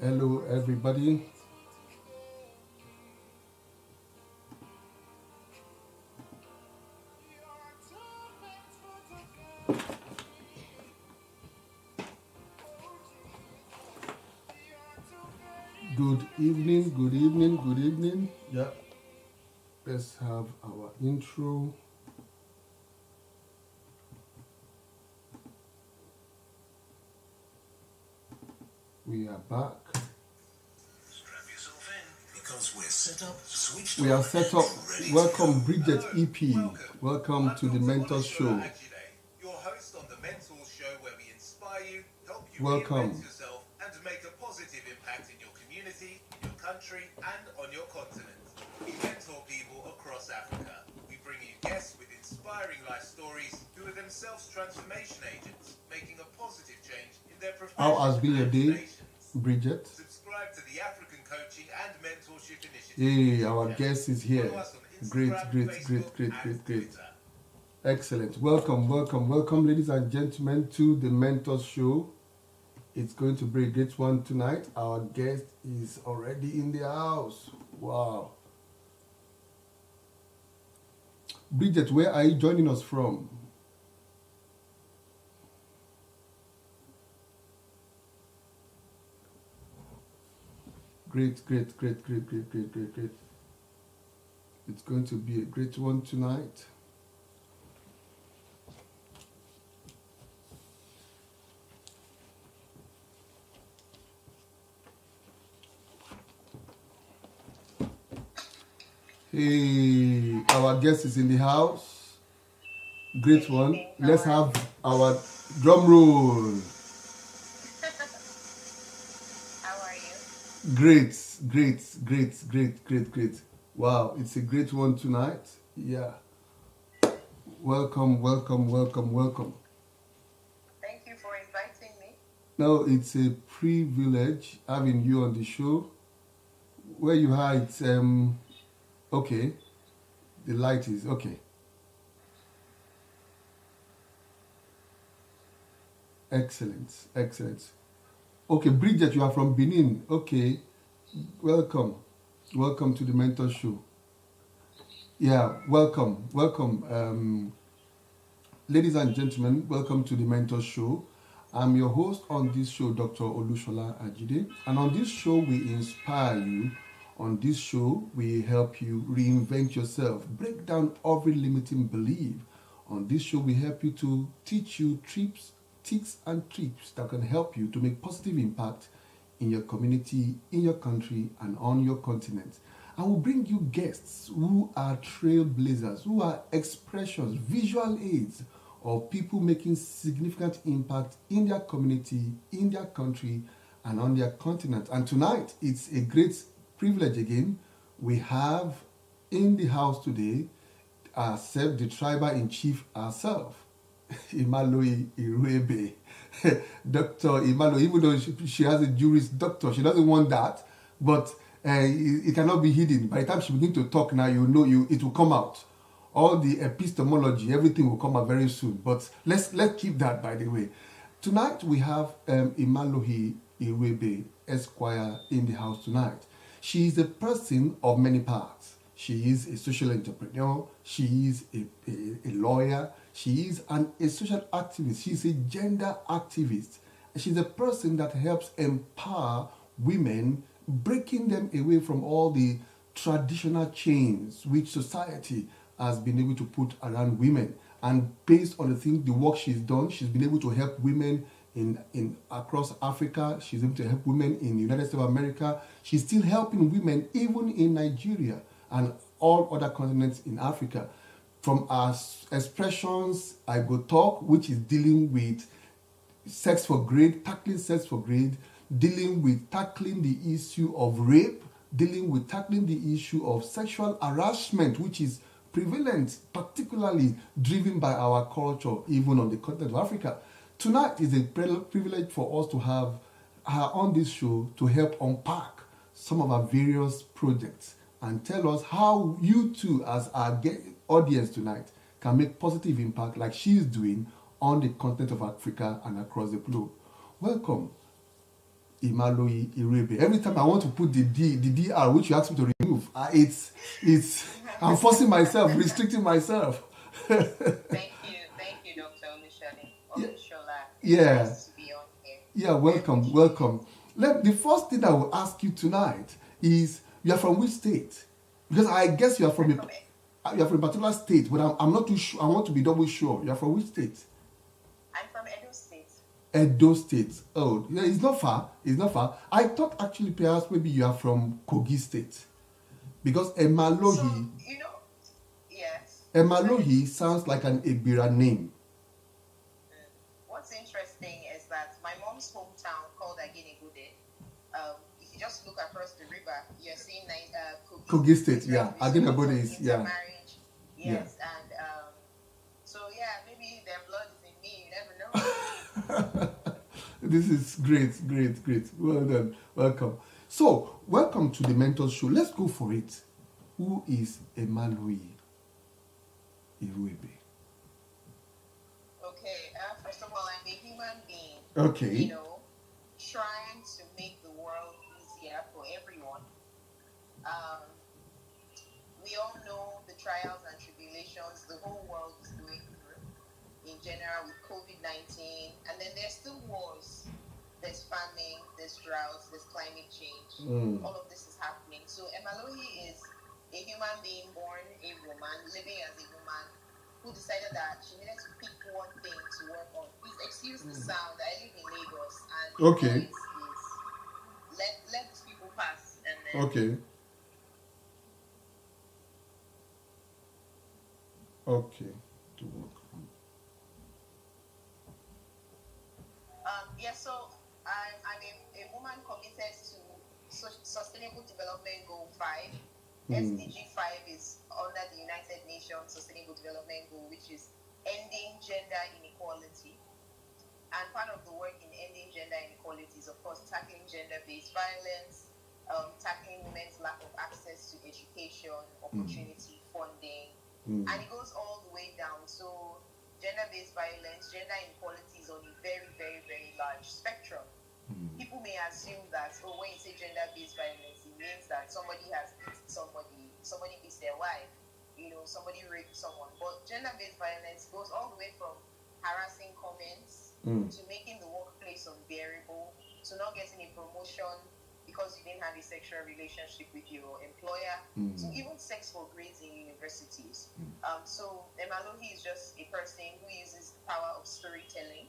Hello, everybody. Good evening, good evening, good evening. Yeah, let's have our intro. We are back. Strap yourself in because we're set up, switched We are on, set up. and ready to Welcome, go. Bridget Hello, EP. Welcome to the Mentors Show. Your host on the Mentors Show, where we inspire you, help you Welcome. reinvent yourself, and make a positive impact in your community, in your country, and on your continent. We mentor people across Africa. We bring you guests with inspiring life stories who are themselves transformation agents, making a positive change in their profession. How has been your day, Bridget? Subscribe to the African Coaching and Mentorship Initiative. Hey, our guest is here. Follow us on Instagram, Great. Facebook, and Twitter. Excellent. Welcome, ladies and gentlemen, to the Mentors Show. It's going to be a great one tonight. Our guest is already in the house. Wow. Bridget, where are you joining us from? Great. It's going to be a great one tonight. Hey, our guest is in the house. Great one. Let's have our drum roll. How are you? Great. Wow, it's a great one tonight. Yeah. Welcome. Thank you for inviting me. No, it's a privilege having you on the show. Where you are, it's okay. The light is okay. Excellent. Okay, Bridget, you are from Benin. Okay, welcome to the Mentor Show. Yeah, welcome. Ladies and gentlemen, welcome to the Mentor Show. I'm your host on this show, Dr. Olushola Ajide, and on this show we inspire you. On this show we help you reinvent yourself, break down every limiting belief. On this show we help you to teach you tips and tricks that can help you to make positive impact in your community, in your country, and on your continent. I will bring you guests who are trailblazers, who are expressions, visual aids of people making significant impact in their community, in their country, and on their continent. And tonight, it's a great privilege again. We have in the house today ourselves, the tribal-in-chief herself, Imaloyi Iruebe. Dr. Imalo, even though she has a Juris Doctor, she doesn't want that, but it cannot be hidden. By the time she begins to talk now, it will come out. All the epistemology, everything will come out very soon. But let's keep that, by the way. Tonight we have Imaloyi Iruebe Esquire in the house tonight. She is a person of many parts. She is a social entrepreneur. She is a lawyer. She is a social activist. She's a gender activist. She's a person that helps empower women, breaking them away from all the traditional chains which society has been able to put around women. And based on the work she's done, she's been able to help women in across Africa. She's able to help women in the United States of America. She's still helping women even in Nigeria and all other continents in Africa. From our expressions, I Go Talk, which is dealing with sex for grade, tackling sex for grade, dealing with tackling the issue of rape, dealing with tackling the issue of sexual harassment, which is prevalent, particularly driven by our culture, even on the continent of Africa. Tonight is a privilege for us to have her on this show to help unpack some of our various projects and tell us how you too, as our audience tonight, can make positive impact like she is doing on the continent of Africa and across the globe. Welcome. Imaloyi Irebe. Every time I want to put the DR, which you asked me to remove, it's I'm forcing myself, restricting myself. Thank you, Dr. Yeah. Olushola. Yeah. Nice to be on here. Yeah, welcome, welcome. The first thing I will ask you tonight is, you are from which state? Because I guess you are from you are from a particular state, but I'm not too sure. I want to be double sure. You are from which state? I'm from Edo State. Edo State. Oh, yeah, it's not far. It's not far. I thought actually perhaps maybe you are from Kogi State, because Emalohi. So, yes. Emalohi sounds like an Ebira name. What's interesting is that my mom's hometown called Aginigude. If you just look across the river, you're seeing Kogi State, yeah. Aginigude is, yeah. Marriage, yes, Yeah. and so yeah, maybe their blood is in me. You never know. This is great. Well done. Welcome. So, welcome to the Mentor Show. Let's go for it. Who is Emaloyi Iruebe? Okay, first of all, I'm a human being. Okay. Trying to make the world easier for everyone. We all know the trials and tribulations the whole world is going through in general with COVID-19, and then there's still wars, there's famine, there's droughts, there's climate change. All of this is happening. So Emaloyi is a human being born a woman, living as a woman, who decided that she needed to pick one thing to work on. Please excuse the sound. I live in Lagos, and Okay. let these people pass, and then Okay. To work on. So I'm a woman committed to Sustainable Development Goal 5. SDG 5 is under the United Nations Sustainable Development Goal, which is ending gender inequality. And part of the work in ending gender inequality is, of course, tackling gender-based violence, tackling women's lack of access to education, opportunity, funding, and it goes all the way down. So gender-based violence, gender inequality is on a very, very, very large spectrum. People may assume that, when you say gender-based violence, it means that somebody has beaten somebody beats their wife, somebody raped someone. But gender-based violence goes all the way from harassing comments to making the workplace unbearable, to not getting a promotion because you didn't have a sexual relationship with your employer, to even sex for grades in universities. So Emaloyi is just a person who uses the power of storytelling,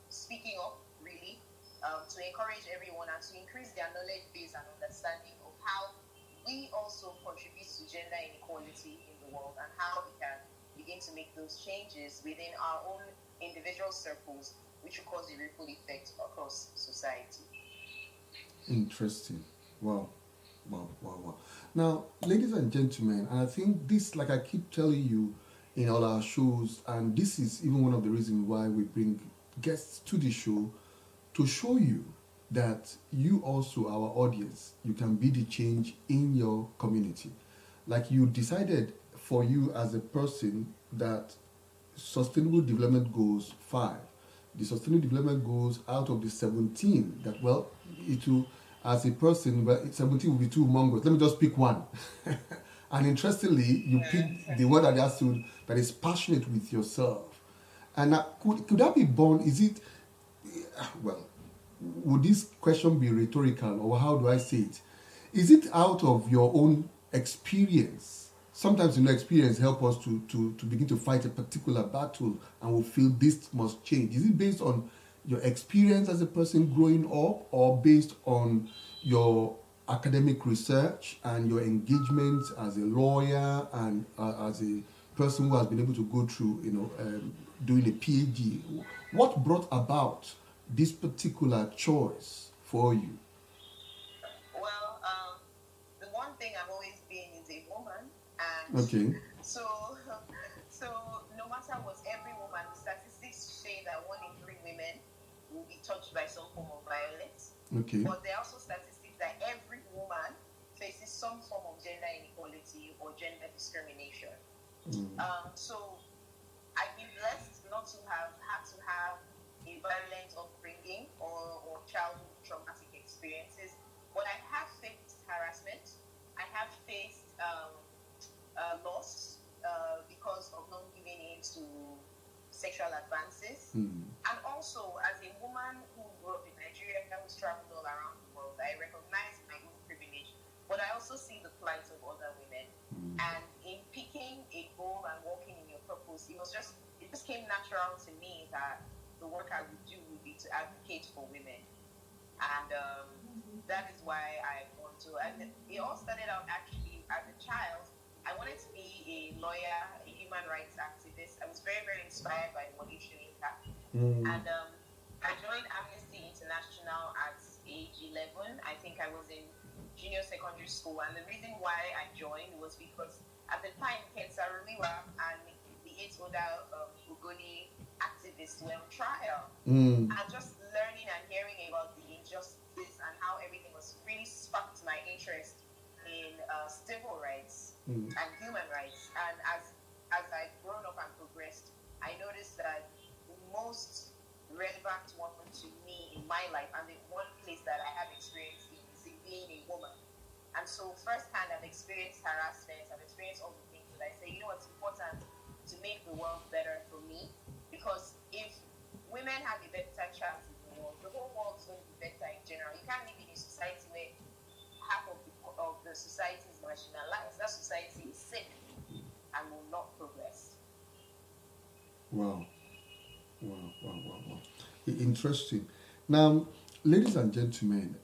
speaking up, really, to encourage everyone and to increase their knowledge base and understanding of how we also contribute to gender inequality in the world, and how we can begin to make those changes within our own individual circles, which will cause a ripple effect across society. Interesting. Wow. Now, ladies and gentlemen, and I think this, like I keep telling you in all our shows, and this is even one of the reasons why we bring guests to the show, to show you that you also, our audience, you can be the change in your community. Like you decided for you as a person that Sustainable Development Goals 5, the Sustainable Development Goals out of the 17, that, well, it will, as a person, well, 17 will be too humongous. Let me just pick one. And interestingly, you pick the one that is passionate with yourself. And could that be born? Is it, well, would this question be rhetorical, or how do I say it? Is it out of your own experience? Sometimes, experience help us to begin to fight a particular battle, and we feel this must change. Is it based on your experience as a person growing up, or based on your academic research and your engagement as a lawyer and as a person who has been able to go through, doing a PhD? What brought about this particular choice for you? Well, the one thing I've always been is a woman, and Okay. so no matter what, every woman, the statistics say that 1 in 3 women will be touched by some form of violence. Okay. But there are also statistics that every woman faces some form of gender inequality or gender discrimination. So I've been blessed not to have had to have a violent upbringing or childhood trauma. social advances. And also, as a woman who grew up in Nigeria, who's traveled all around the world, I recognize my own privilege, but I also see the plight of other women. And in picking a goal and walking in your purpose, it just came natural to me that the work I would do would be to advocate for women. And that is why I want to. And it all started out actually as a child. I wanted to be a lawyer, a human rights activist. I was very, very inspired by Wole Soyinka. And I joined Amnesty International at age 11. I think I was in junior secondary school. And the reason why I joined was because at the time, Kensa Ruliwa and the 8 other Ugoni activists were on trial. And just learning and hearing about the injustice and how everything was really sparked my interest in civil rights and human rights. And as I've grown up and progressed, I noticed that the most relevant one to me in my life and the one place that I have experienced is in being a woman. And so firsthand, I've experienced harassment, I've experienced all the things that I say, you know what's important to make the world better for me? Because if women have a better chance in the whole world is going to be better in general. You can't live in a society where half of the society is marginalized. That society is sick and will not progress. Wow. Interesting. Now, ladies and gentlemen,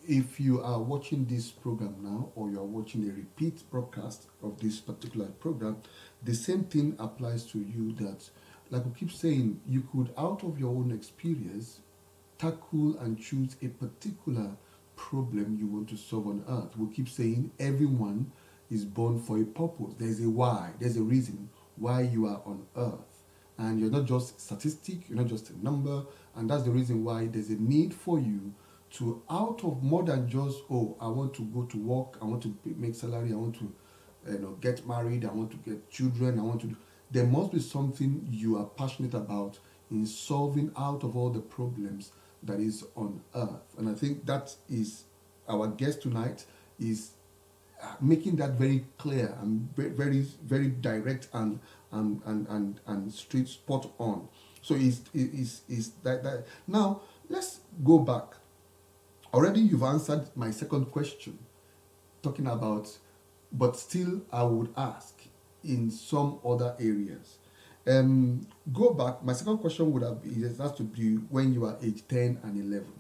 if you are watching this program now or you are watching a repeat broadcast of this particular program, the same thing applies to you that, like we keep saying, you could, out of your own experience, tackle and choose a particular problem you want to solve on earth. We keep saying everyone is born for a purpose. There's a why, there's a reason why you are on earth. And you're not just a statistic, you're not just a number, and that's the reason why there's a need for you to, out of more than just, oh, I want to go to work, I want to make salary, I want to get married, I want to get children, I want to, there must be something you are passionate about in solving out of all the problems that is on earth. And I think that is our guest tonight is making that very clear and very, very direct and straight, spot on. So is that now let's go back. Already you've answered my second question, talking about, but still I would ask in some other areas. Go back. My second question would have been, it has to be when you are age 10 and 11.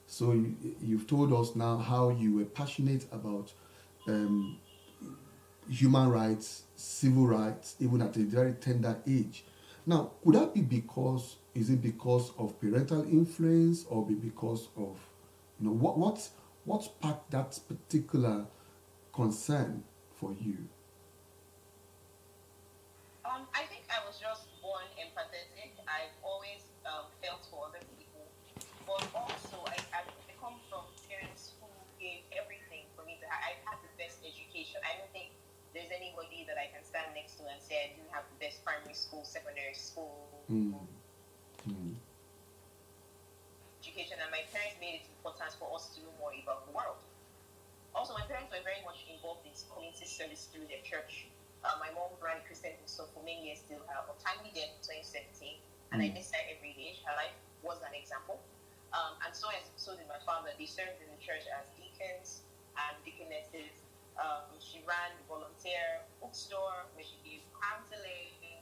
So you've told us now how you were passionate about human rights, civil rights, even at a very tender age. Now, could that be because, is it because of parental influence or be because of, what sparked that particular concern for you? I think I was just born empathetic. I've always felt for other people, but also I come from parents who gave everything for me to have. I've had the best education. I don't think there's anybody that I can stand next to and say I didn't have the best primary school, secondary school education, and my parents made it important for us to know more about the world. Also, my parents were very much involved in community service through their church. My mom ran a Christian bookstore for many years, still have a timely death in 2017, and I miss her every day. Her life was an example. And so did my father. They served in the church as deacons and deaconesses. She ran the volunteer bookstore where she gave counseling.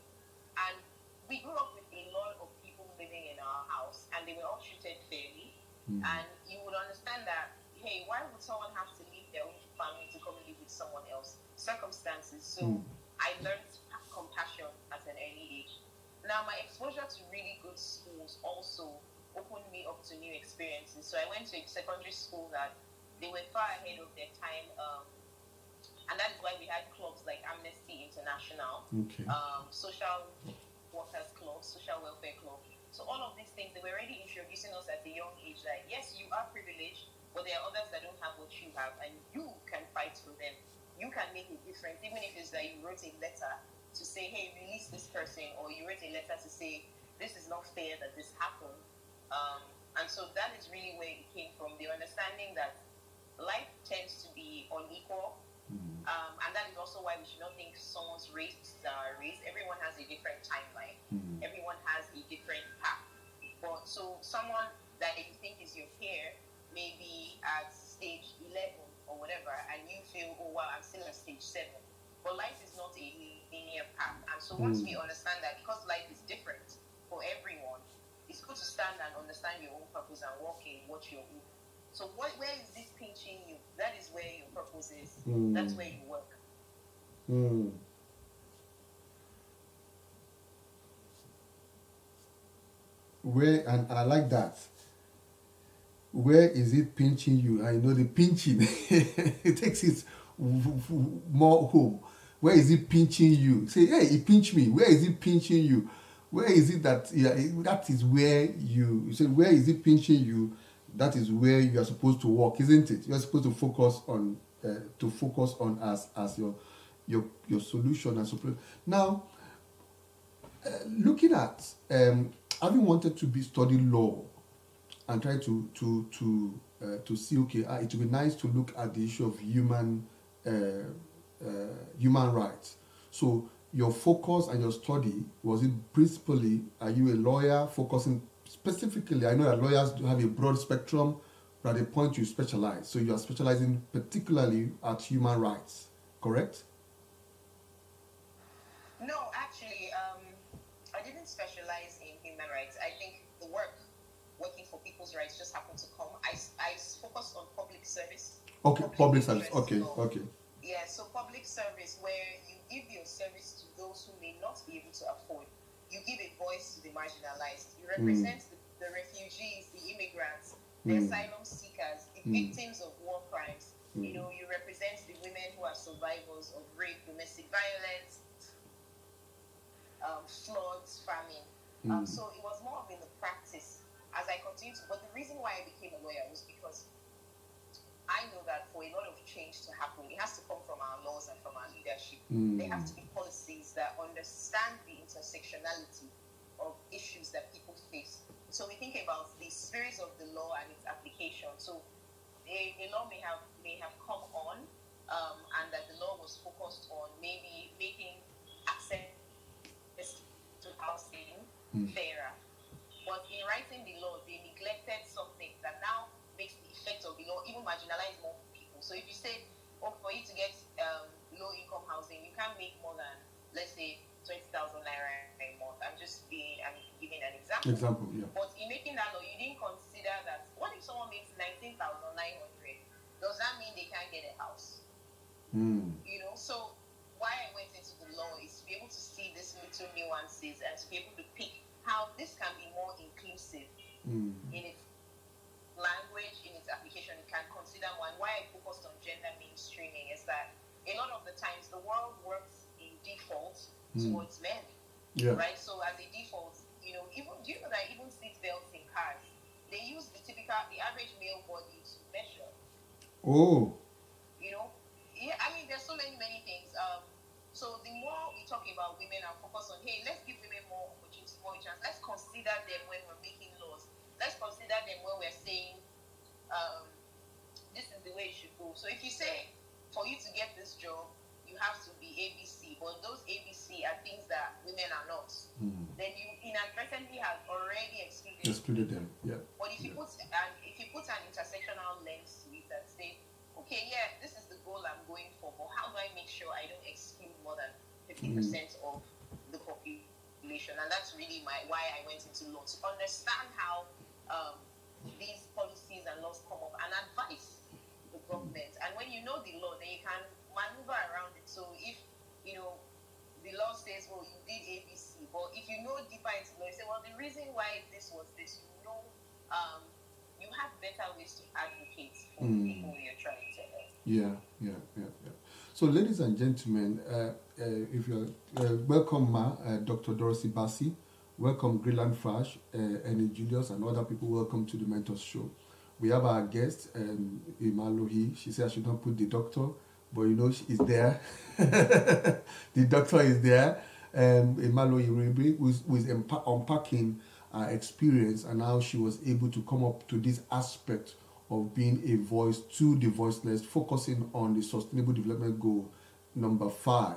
And we grew up with a lot of people living in our house, and they were all treated fairly. And you would understand that, hey, why would someone have to leave their own family to come and live with someone else? Circumstances. So I learned compassion at an early age. Now, my exposure to really good schools also opened me up to new experiences. So I went to a secondary school that they were far ahead of their time. And that is why we had clubs like Amnesty International, Social Workers Club, Social Welfare Club. So all of these things, they were already introducing us at a young age that, yes, you are privileged, but there are others that don't have what you have, and you can fight for them. You can make a difference, even if it's that you wrote a letter to say, hey, release this person, or you wrote a letter to say, this is not fair that this happened. And so that is really where it came from, the understanding that life tends to be unequal, And that is also why we should not think someone's race. Everyone has a different timeline. Everyone has a different path. But so someone that you think is your peer may be at stage 11 or whatever, and you feel, oh wow, I'm still at stage 7. But life is not a linear path. And so once we understand that, because life is different for everyone, it's good to stand and understand your own purpose and walk in what you're doing. So where is this pinching you? That is where your purpose is. That's where you work. Where, and I like that. Where is it pinching you? I know the pinching. It takes it more home. Where is it pinching you? Say, hey, it pinched me. Where is it pinching you? Where is it that, that is where you say, where is it pinching you? That is where you are supposed to walk, isn't it? You are supposed to focus on as your solution and support. Now, looking at having wanted to study law and try to see, okay, it would be nice to look at the issue of human rights. So your focus and your study, was it principally, are you a lawyer focusing specifically? I know that lawyers do have a broad spectrum, but at a point you specialize. So you are specializing particularly at human rights, correct? No, actually, I didn't specialize in human rights. I think the working for people's rights just happened to come. I focused on public service. Okay, public service. Okay. Yeah, so public service, where you give your service to those who may not be able to afford. You give a voice to the marginalized. You represent the refugees, the immigrants, the asylum seekers, the victims of war crimes. You represent the women who are survivors of rape, domestic violence, floods, famine. So it was more of in the practice as I continued to. But the reason why I became a lawyer was because I know that for a lot of change to happen, it has to come from our laws and from our leadership. There have to be policies that understand the intersectionality of issues that people face. So we think about the spirit of the law and its application. So a law may have come on, and that the law was focused on maybe making access to housing fairer. But in writing the law, they neglected something that now makes the effect of the law even marginalize more people. So if you say, oh, for you to get low-income housing, you can't make more than, let's say, 20,000 naira a month. I'm giving an example. Yeah. But in making that law, you didn't consider that. What if someone makes 19,900? Does that mean they can't get a house? So why I went into the law is to be able to see these little nuances and to be able to pick how this can be more inclusive in its language, in its application. It can consider one. Why I focused on gender mainstreaming is that a lot of the times the world works in default towards men, right? So as a default, even do you know that even seat belts in cars, they use the average male body to measure. Oh. Yeah, I mean, there's so many things. So the more we talk about women and focus on, hey, let's give women more opportunities, more chance. Let's consider them when we're making laws. Let's consider them when we're saying, this is the way it should go. So if you say, for you to get this job, you have to be ABC, but those ABC are things that women are not, then you inadvertently have already excluded them. Yeah. But if you put an intersectional lens to it and say, okay, yeah, this is the goal I'm going for, but how do I make sure I don't exclude more than 50% of the population? And that's really why I went into law, to understand how these policies and laws come up and advise the government. And when you know the law, then you can maneuver around it. So if the law says, well, you did ABC, but if you know deeper into law, you say, well, the reason why this was this, you have better ways to advocate for the people you're trying to help. Yeah. So, ladies and gentlemen, if you're welcome, Dr. Dorothy Bassi, welcome Greenland Frash, and Julius, and other people. Welcome to the Mentors Show. We have our guest, Imalohi. She said I should not put the doctor, but she is there. The doctor is there. Imalohi Ribi, who is unpacking experience and how she was able to come up to this aspect of being a voice to the voiceless, focusing on the Sustainable Development Goal number 5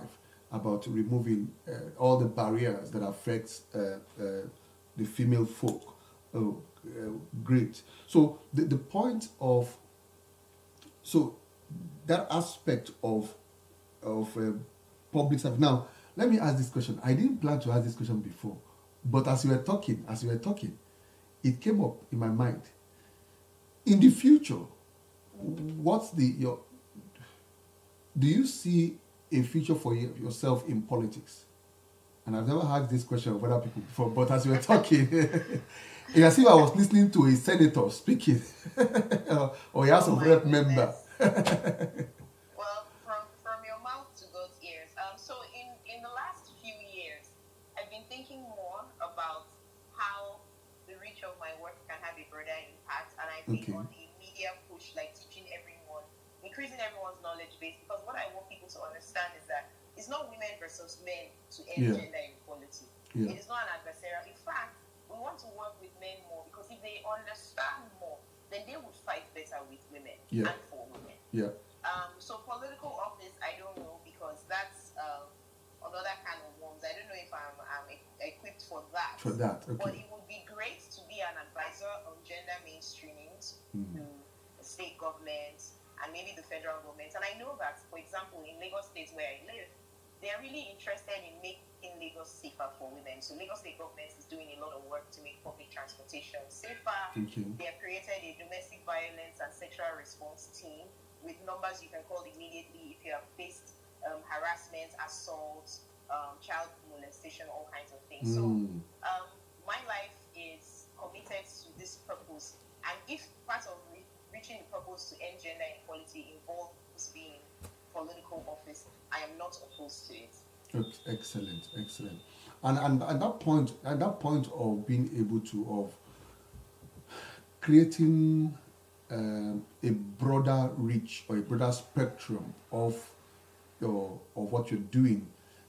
about removing all the barriers that affect the female folk. Great. So the point of that aspect of public service. Now, let me ask this question. I didn't plan to ask this question before, but as you were talking, it came up in my mind. In the future, do you see a future for yourself in politics? And I've never asked this question of other people before, but as you were talking, it's as if I was listening to a senator speaking or a House of Rep member. Well, from your mouth to God's ears. So in the last few years, I've been thinking more about how the reach of my work can have a broader impact, and I've been on a media push, like teaching everyone, increasing everyone's knowledge base, because what I want people to understand is that it's not women versus men to end gender inequality. It is not an adversarial. In fact, we want to work with men more, because if they understand more, then they would fight better with women and for women. So political office, I don't know, because that's another kind of worms. I don't know if I'm equipped for that. But it would be great to be an advisor on gender mainstreaming to the state government and maybe the federal government. And I know that, for example, in Lagos State where I live, they're really interested in making Lagos safer for women. So Lagos State government is doing a lot of work to make public transportation safer. They have created a domestic violence and sexual response team with numbers you can call immediately if you have faced harassment, assault, child molestation, all kinds of things. So my life is committed to this purpose. And if part of reaching the purpose to end gender inequality involves being political office, I am not opposed to it. Excellent. And at that point of being able of creating a broader reach or a broader spectrum of what you're doing,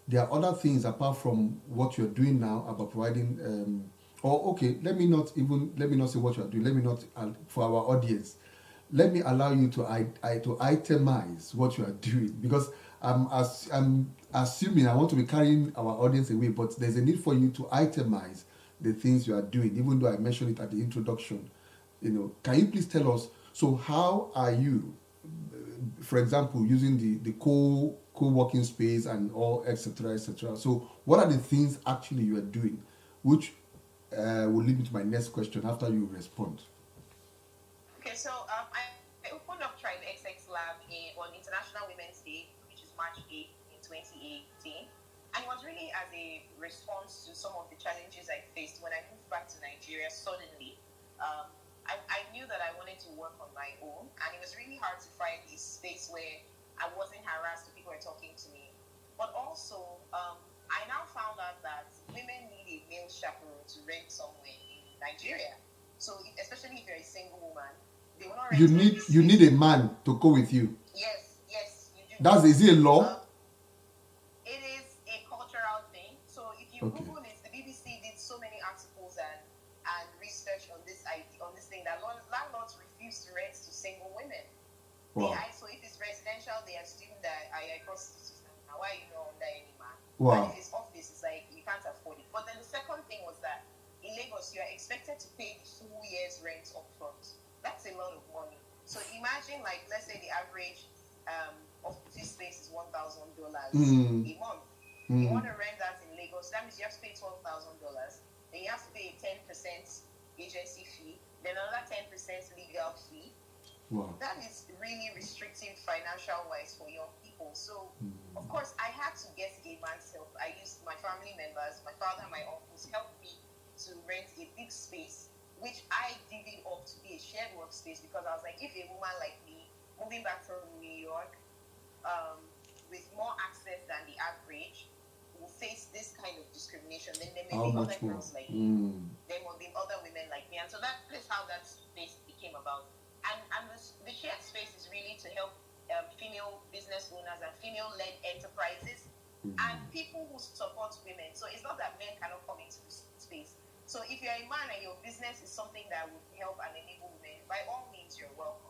there are other things apart from what you're doing now about providing. Let me not say what you're doing. Let me not, for our audience, let me allow you to itemize what you are doing, because I'm assuming I want to be carrying our audience away, but there's a need for you to itemize the things you are doing, even though I mentioned it at the introduction. Can you please tell us, so how are you, for example, using the co-working space and all, etc., etc.? So what are the things actually you are doing, which will lead me to my next question after you respond? Okay, so I opened up Tribe XX Lab on International Women's Day, which is March 8th in 2018. And it was really as a response to some of the challenges I faced when I moved back to Nigeria suddenly. I knew that I wanted to work on my own, and it was really hard to find a space where I wasn't harassed and people were talking to me. But also, I now found out that women need a male chaperone to rent somewhere in Nigeria. So, especially if you're a single woman, they will not rent. You need a man to go with you. Yes, you do. Is it a law? It is a cultural thing. So if you Google it, the BBC did so many articles and research on this thing that landlords refuse to rent to single women. Wow. So if it's residential, they assume that I prostitute. Now why are you not under any man? Wow. And if it's office, it's like you can't afford it. But then the second thing was that in Lagos, you are expected to pay the full year's rent up front. That's a lot of money. So imagine, like, let's say the average office space is $1,000 a month. You want to rent that in Lagos, that means you have to pay $12,000. Then you have to pay a 10% agency fee, then another 10% legal fee. Wow. That is really restrictive financial-wise for young people. So, of course, I had to get a man's help. I used my family members, my father and my uncles helped me to rent a big space, which I divvied up to be a shared workspace, because I was like, if a woman like me, moving back from New York, with more access than the average, will face this kind of discrimination, then there may be other girls like me. There will be other women like me. And so that is how that space became about. And the shared space is really to help female business owners and female-led enterprises and people who support women. So it's not that men cannot come into this space. So if you're a man and your business is something that would help and enable women, by all means, you're welcome.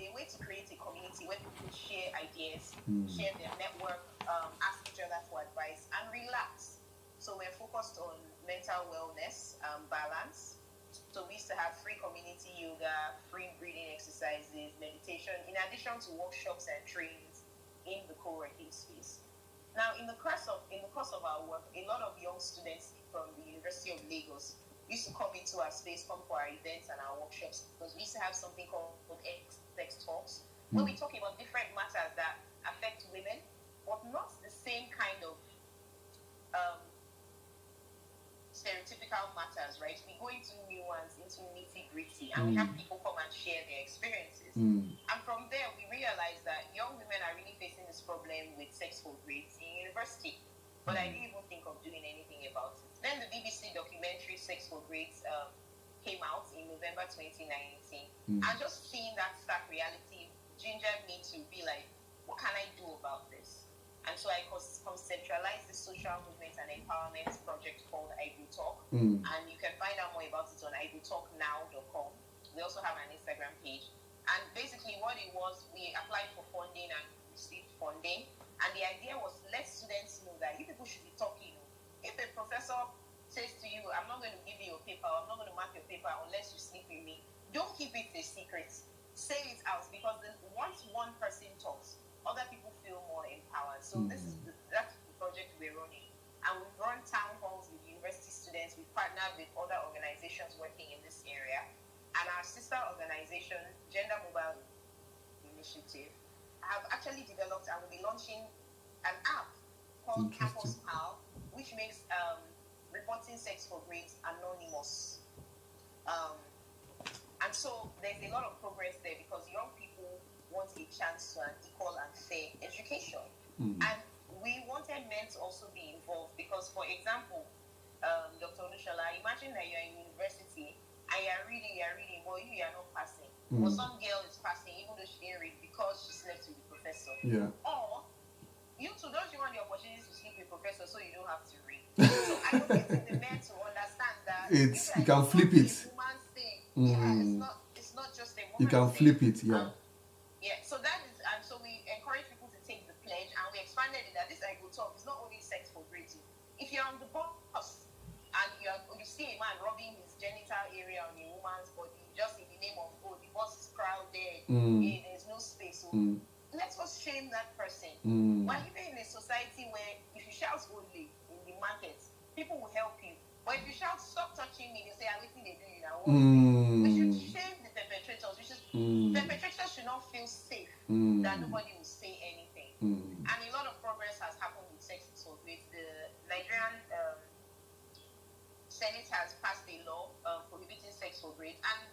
a way to create a community where people share ideas, share their network, ask each other for advice, and relax. So we're focused on mental wellness, balance. So we used to have free community yoga, free breathing exercises, meditation, in addition to workshops and trainings in the co-working space. Now, in the course of our work, a lot of young students from the University of Lagos used to come into our space, come for our events and our workshops, because we used to have something called X Talks, where we talk about different matters that affect women, but not the same kind of stereotypical matters, right? We go into nuance, into nitty-gritty, and we have people come and share their experiences. And from there, we realized that young women are really facing this problem with sex for grades in university. But I didn't even think of doing anything about it. Then the BBC documentary Sex for Grades came out in November 2019. And just seeing that stark reality gingered me to be like, what can I do about this? And so I conceptualized the social movement and empowerment project called Ibu Talk. And you can find out more about it on ibutalknow.com. We also have an Instagram page. And basically what it was, we applied for funding and received funding. And the idea was, let students know that you people should be talking. If a professor says to you, I'm not going to give you a paper, I'm not going to mark your paper unless you sleep with me, don't keep it a secret. Say it out, because once one person talks, other people feel more empowered. So that's the project we're running. And we've run town halls with university students. We've partnered with other organizations working in this area. And our sister organization, Gender Mobile Initiative, have actually developed and will be launching an app called Campus Pal, which makes reporting sex for grades anonymous. And so there's a lot of progress there, because young people want a chance to an equal and fair education. And we wanted men to also be involved, because, for example, Dr. Olushola, imagine that you're in university and you're reading, but you are not passing. But some girl is passing, even though she didn't read, because she slept with the professor. Yeah. Or you too, don't you want the opportunity to sleep with the professor so you don't have to read? So I was getting the men to understand that you can flip it. A woman's thing. Yeah, it's not just a woman's You can flip it, yeah. So that is, and so we encourage people to take the pledge, and we expanded it that this I go talk is not only sex for grades. If you're on the bus and you see a man rubbing his genital area on a woman's body just in the name of, oh, the bus is crowded, there's no space. So let us shame that person. We're living in a society where if you shout only in the market, people will help you. But if you shout, stop touching me, they say, I'm waiting they do you now. We should shame the perpetrators. Perpetrators should not feel safe that nobody will say anything. And a lot of progress has happened with sex assault. With the Nigerian Senate has passed a law prohibiting sex for grades, and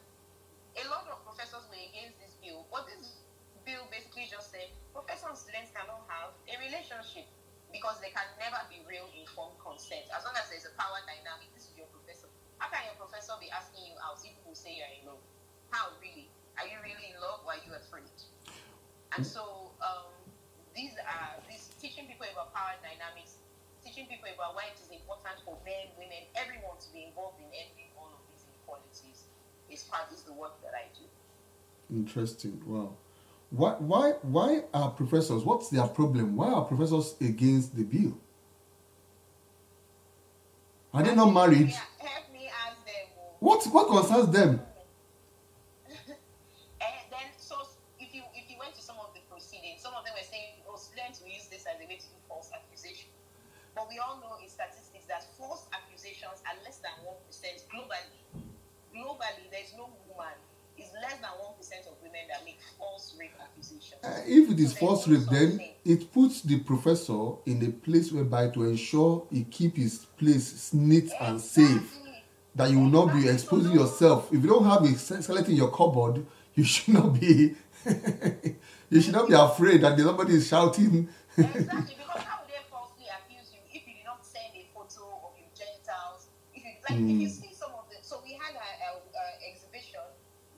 a lot of professors were against this bill. But this bill basically just said professors and students cannot have a relationship, because they can never be real informed consent. As long as there's a power dynamic, this is your professor. How can your professor be asking you out if people say you're in love? How really? Are you really in love, or are you afraid? And so these teaching people about power dynamics, teaching people about why it is important for men, women, everyone to be involved in ending all of these inequalities is the work that I do. Interesting. Wow. Why are professors, what's their problem? Why are professors against the bill? Are they not married? Help me ask them. What concerns them? Then, so if you went to some of the proceedings, some of them were saying, oh, students will use this as a way to do false accusation. But we all know in statistics that false accusations are less than 1% globally. Globally, there's no woman. It's less than 1% of women that make false rape accusations. If it is false rape, then it puts the professor in a place whereby to ensure he keep his place neat and safe, that you will not be exposing yourself. If you don't have a skeleton in your cupboard, you should not be you should not be afraid that somebody is shouting. Exactly, because how would they falsely accuse you if you did not send a photo of your genitals? If you see some of the, so we had an exhibition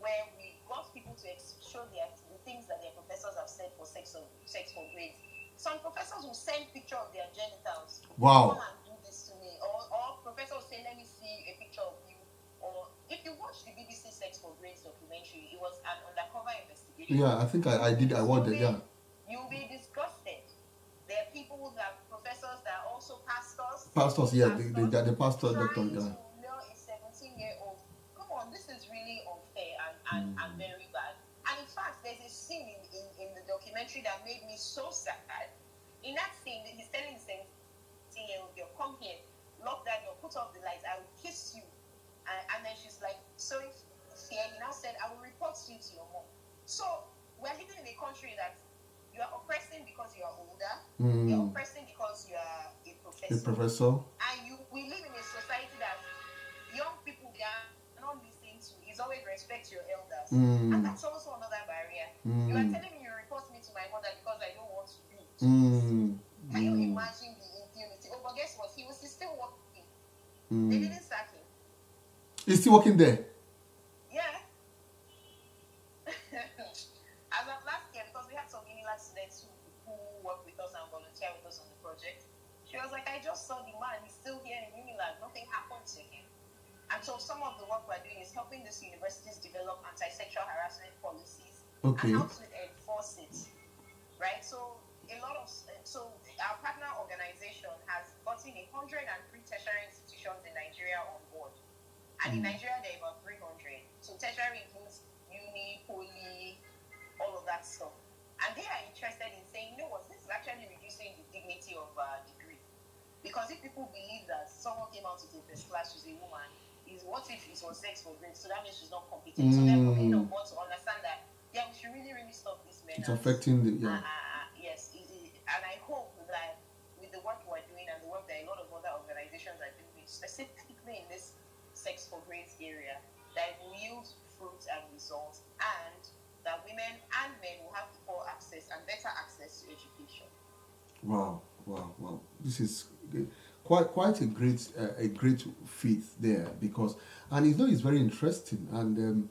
where we got people to show the things that their professors have said for sex for grades. Some professors will send picture of their genitals. Wow. Come and do this to me. Or professors will say, let me see a picture of you. Or if you watch the BBC Sex for Grades documentary, it was an undercover investigation Yeah, I think I did. I watched it. Yeah. You'll be disgusted. There are people that professors that are also pastors. Pastors, yeah, the pastor, doctor, Trying yeah. to lure a 17-year-old. Come on, this is really unfair and very bad. And in fact, there's a scene in the documentary that made me so sad. In that scene, he's telling the 17-year-old girl, come here, lock that door, put off the lights, I will kiss you. And then she's like, sorry, fear. He now said, I will report you to your mom. So we're living in a country that you are oppressing because you are older, you're oppressing because you are a professor. And we live in a society that young people they are not listening to. Is always respect your elders. And that's also another barrier. You are telling me you report me to my mother because I don't want to do it. Can you imagine the impunity? Oh, but guess what? He's still working. They didn't sack him. He's still working there. Yeah. As of last year, because we had some Unilag students who work with us and volunteer with us on the project, she was like, I just saw the man, he's still here in Unilag, nothing happened to him. And so some of the work we're doing is helping these universities develop anti-sexual harassment policies and how to enforce it, right? So our partner organization has gotten 103 tertiary institutions in Nigeria on board. And in Nigeria, there are about 300. So tertiary includes uni, poly, all of that stuff. And they are interested in saying, you know what, this is actually reducing the dignity of degree. Because if people believe that someone came out with a first class, she's a woman, what if it was sex for grades? So that means she's not competent. So they're coming on board to understand that, yeah, we should really, really stop this menace. It's affecting the, yeah. Yes. And I hope that with the work we're doing and the work that a lot of other organizations are doing, specifically in this sex for grades area, that it will yield fruits and results, and that women and men will have equal access and better access to education. Wow. This is quite a great feat there, because, and it's very interesting, and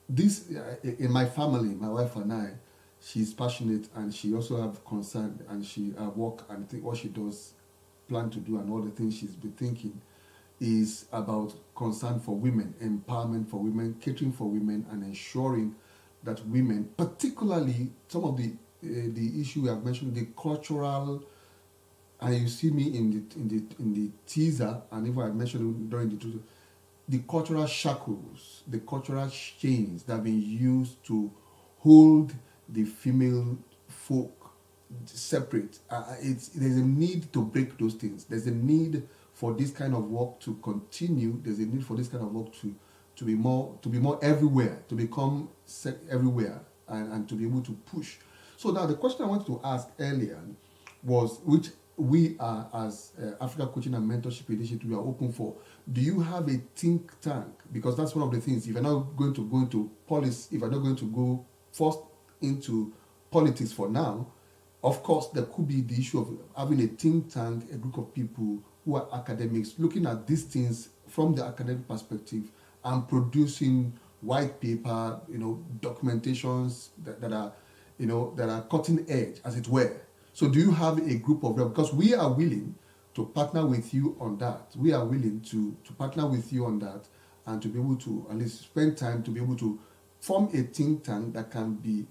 this in my family, my wife and I, she's passionate and she also have concern, and she work and think what she does, plan to do, and all the things she's been thinking is about concern for women, empowerment for women, catering for women, and ensuring that women, particularly some of the issue we have mentioned, the cultural, and you see me in the teaser, and even I mentioned it during the cultural shackles, the cultural chains that have been used to hold the female folk separate. There's a need to break those things. There's a need for this kind of work to continue. There's a need for this kind of work to be more everywhere, to become everywhere, and to be able to push. So now the question I wanted to ask earlier was, which we are, as Africa Coaching and Mentorship Initiative, we are open for. Do you have a think tank? Because that's one of the things. If you're not going to go into policy, if you're not going to go first into politics for now, of course, there could be the issue of having a think tank, a group of people who are academics, looking at these things from the academic perspective and producing white paper, documentations that are cutting edge, as it were. So do you have a group of them? Because we are willing to partner with you on that. We are willing to partner with you on that, and to be able to at least spend time to be able to form a think tank that can be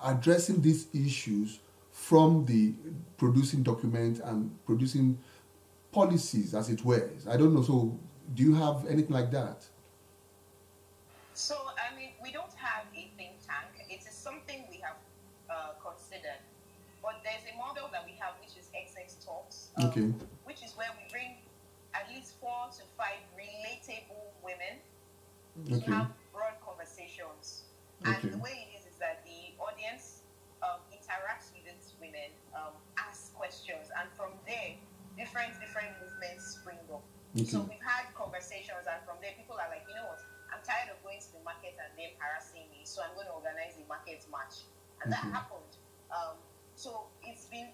addressing these issues from the producing documents and producing policies, as it were. I don't know. So do you have anything like that? So, we don't have a think tank. It is something we have considered. But there's a model that we have, which is XX Talks, which is where we bring at least 4 to 5 relatable women to have broad conversations. And the way it is that the audience interacts with these women, asks questions, and from there, different movements spring up. So we've had conversations, and from there, people are like, you know what, I'm tired of going to the market and them harassing me, so I'm going to organize a market match. And that happened. So it's been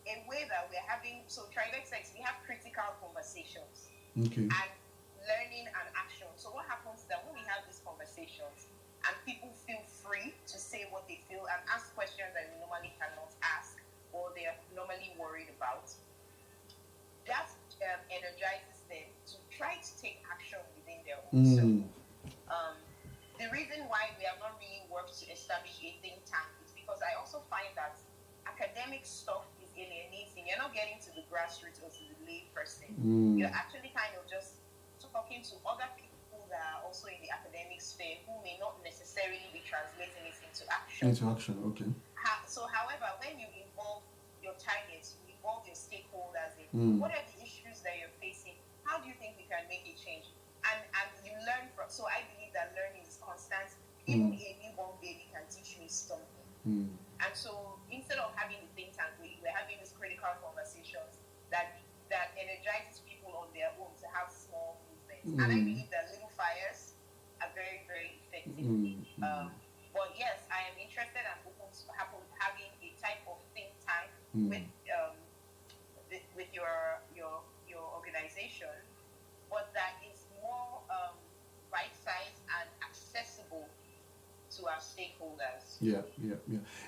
a way that we're having, so TribeXX, we have critical conversations and learning and action. So what happens is that when we have these conversations and people feel free to say what they feel and ask questions that they normally cannot ask or they are normally worried about, that energizes them to try to take action within their own circle. The reason why we have not really worked to establish a think tank is because I also find that academic stuff is alienating. You're not getting to the grassroots or to the lay person. You're actually kind of just talking to other people that are also in the academic sphere who may not necessarily be translating it into action. Okay. So, however, when you involve your targets, you involve your stakeholders in what are the issues that you're facing, how do you think we can make a change? And you learn from. So I believe that learning is constant. Even a newborn baby can teach me something. And so instead of having the think tank, we're having these critical conversations that energizes people on their own to have small movements. And I believe that little fires are very, very effective. But yes, I am interested and open to having a type of think tank with your organization, but that is more bite-sized and accessible to our stakeholders. Yeah.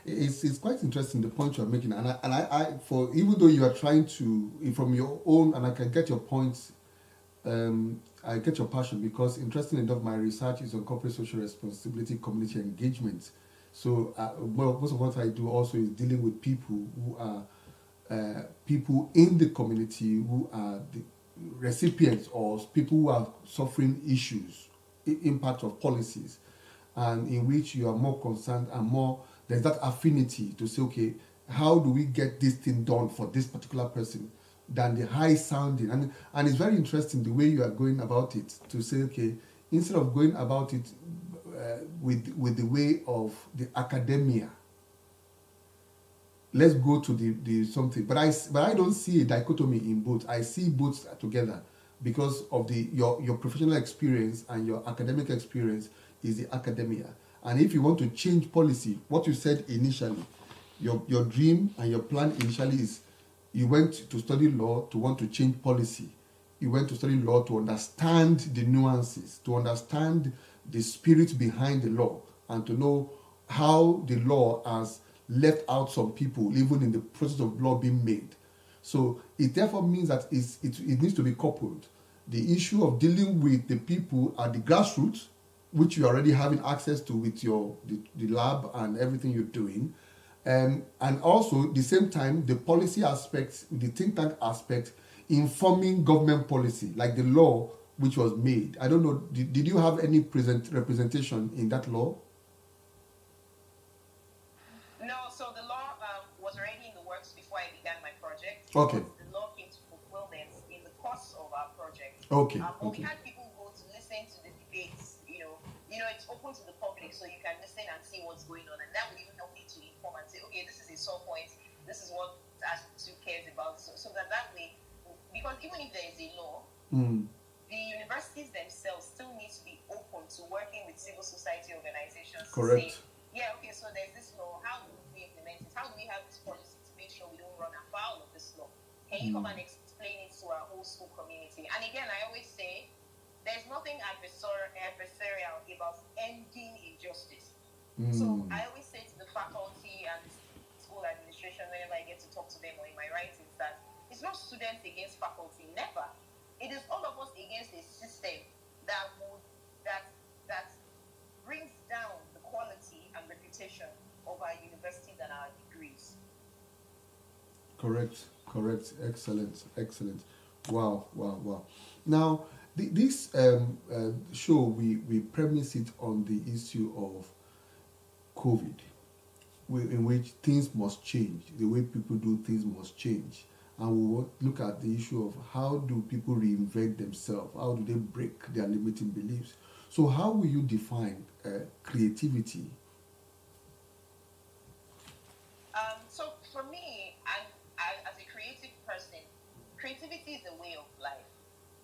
It's quite interesting the point you are making, and I for even though you are trying to from your own, and I can get your points. I get your passion because, interesting enough, my research is on corporate social responsibility, community engagement. So, most of what I do also is dealing with people who are people in the community who are the recipients or people who are suffering issues, impact of policies, and in which you are more concerned and more, there's that affinity to say, okay, how do we get this thing done for this particular person, than the high sounding. And it's very interesting the way you are going about it, to say, okay, instead of going about it with the way of the academia, let's go to the something. But I don't see a dichotomy in both. I see both together because of your professional experience and your academic experience is the academia. And if you want to change policy, what you said initially, your dream and your plan initially is you went to study law to want to change policy. You went to study law to understand the nuances, to understand the spirit behind the law, and to know how the law has left out some people, even in the process of law being made. So it therefore means that it needs to be coupled. The issue of dealing with the people at the grassroots, which you're already having access to with the lab and everything you're doing, and also at the same time the policy aspects, the think tank aspect, informing government policy, like the law which was made. I don't know, did you have any representation in that law? No, so the law was already in the works before I began my project. Okay. The law came to fulfillment in the course of our project. Okay. But we had people go to listen to the debates. You know, it's open to the public, so you can listen and see what's going on, and that will even help you to inform and say, okay, this is a sore point. This is what ASU cares about. So that way, because even if there is a law, the universities themselves still need to be open to working with civil society organizations. Correct. To say, yeah, okay, so there's this law. How do we implement it? How do we have this policy to make sure we don't run afoul of this law? Can you come and explain it to our whole school community? And again, I always say, there's nothing adversarial about ending injustice. So I always say to the faculty and school administration, whenever I get to talk to them or in my writings, that it's not students against faculty, never. It is all of us against a system that brings down the quality and reputation of our universities and our degrees. Correct. Excellent. Wow. Now, this show, we premise it on the issue of COVID, in which things must change. The way people do things must change. And we will look at the issue of how do people reinvent themselves? How do they break their limiting beliefs? So how will you define creativity? So for me, as a creative person, creativity is a way of life.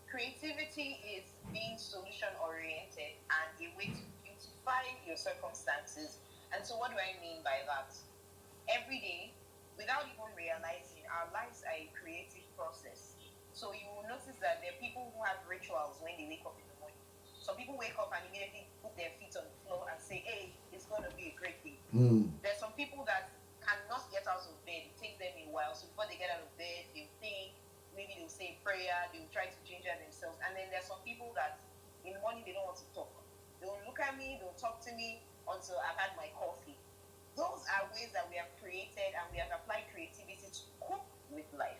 Creativity is being solution-oriented and a way to beautify your circumstances. And so what do I mean by that? Every day, without even realizing, our lives are a creative process. So you will notice that there are people who have rituals when they wake up in the morning. Some people wake up and immediately put their feet on the floor and say, hey, it's going to be a great day. There's some people that cannot get out of bed. It takes them a while. So before they get out of bed, they'll think, maybe they'll say prayer, they'll try to ginger themselves. And then there's some people that in the morning they don't want to talk. They'll look at me, they'll talk to me until I've had my coffee. Those are ways that we have created and we have applied creativity to cope with life.